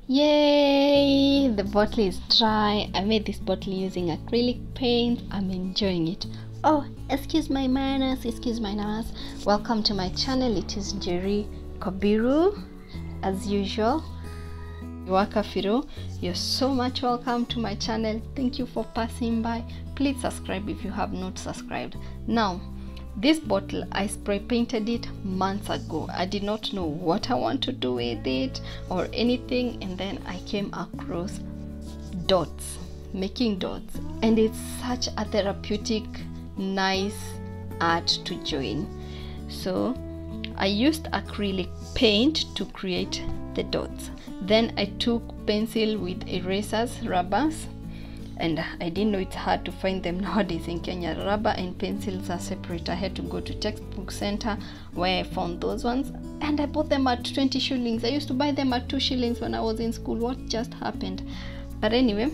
Yay! The bottle is dry. I made this bottle using acrylic paint. I'm enjoying it. Oh, excuse my manners, excuse my manners. Welcome to my channel. It is Jerry Kobiru. As usual, Wakafiro, you're so much welcome to my channel. Thank you for passing by. Please subscribe if you have not subscribed. Now, this bottle, I spray painted it months ago. I did not know what I want to do with it or anything, and then I came across dots, making dots, and it's such a therapeutic, nice art to join. So I used acrylic paint to create the dots. Then I took pencil with erasers, rubbers, and I didn't know it's hard to find them nowadays in Kenya. Rubber and pencils are separate. I had to go to textbook center where I found those ones, and I bought them at 20 shillings. I used to buy them at 2 shillings when I was in school. What just happened? But anyway,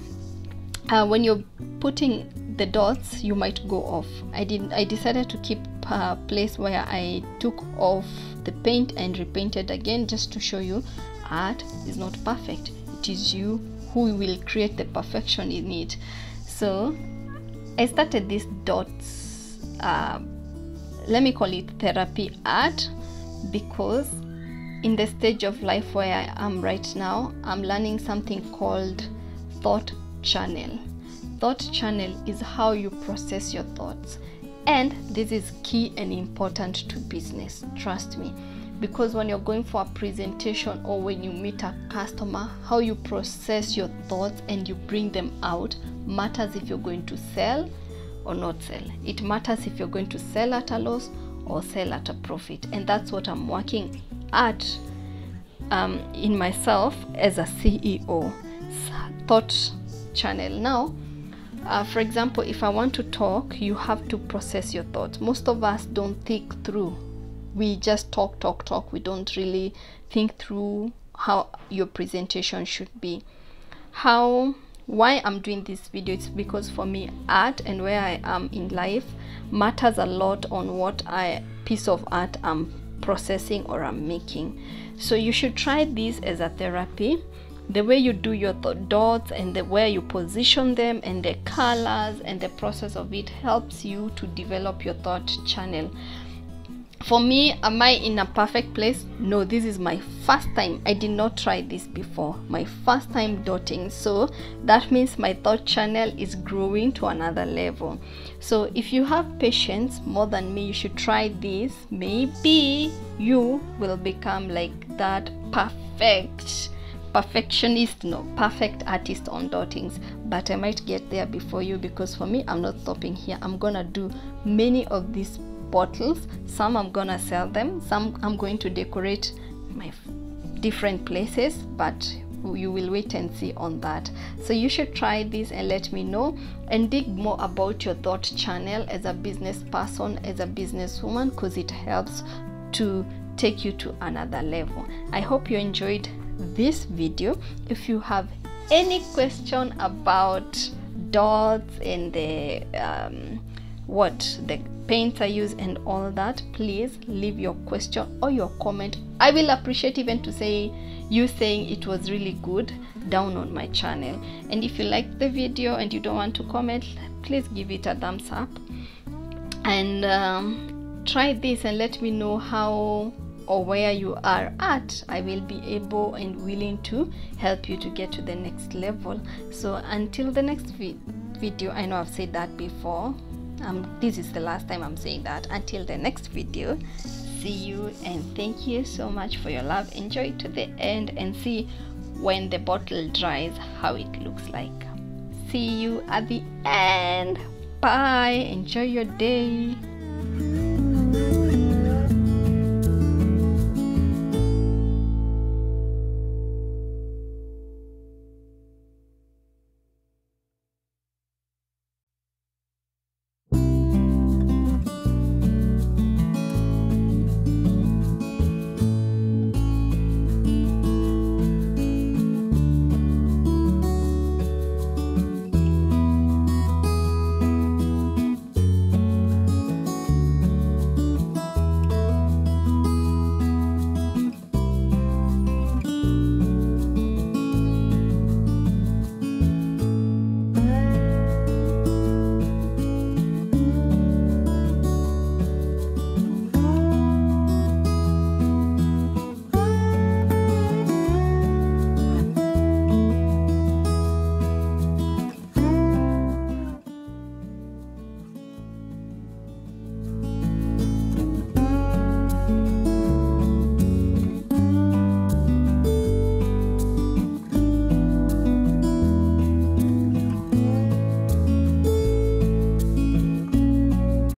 when you're putting the dots, you might go off. I decided to keep a place where I took off the paint and repainted again, just to show you art is not perfect. It is you who will create the perfection in it. So I started these dots, let me call it therapy art, because in the stage of life where I am right now, I'm learning something called thought channel. Thought channel is how you process your thoughts, and this is key and important to business, trust me. Because when you're going for a presentation or when you meet a customer, how you process your thoughts and you bring them out matters if you're going to sell or not sell. It matters if you're going to sell at a loss or sell at a profit. And that's what I'm working at in myself as a CEO. Thought channel. Now, for example, if I want to talk, you have to process your thoughts. Most of us don't think through. We just talk. We don't really think through how your presentation should be. Why I'm doing this video, it's because for me, art and where I am in life matters a lot on what piece of art I'm processing or I'm making. So you should try this as a therapy. The way you do your dots and the way you position them and the colors and the process of it helps you to develop your thought channel. For me, am I in a perfect place? No, this is my first time. I did not try this before. My first time dotting. So that means my thought channel is growing to another level. So if you have patience more than me, you should try this. Maybe you will become like that perfect artist on dottings. But I might get there before you, because for me, I'm not stopping here. I'm gonna do many of these bottles. Some I'm gonna sell them, some I'm going to decorate my different places, but you will wait and see on that. So you should try this and let me know, and dig more about your thought channel as a business person, as a businesswoman, because it helps to take you to another level. I hope you enjoyed this video. If you have any question about dots and the paints I use and all that, please leave your question or your comment. I will appreciate even to say you saying it was really good down on my channel. And if you like the video and you don't want to comment, please give it a thumbs up, and try this and let me know how or where you are at. I will be able and willing to help you to get to the next level. So until the next video, I know I've said that before, this is the last time I'm saying that. Until the next video, see you, and thank you so much for your love. Enjoy to the end and see when the bottle dries how it looks like. See you at the end. Bye. Enjoy your day.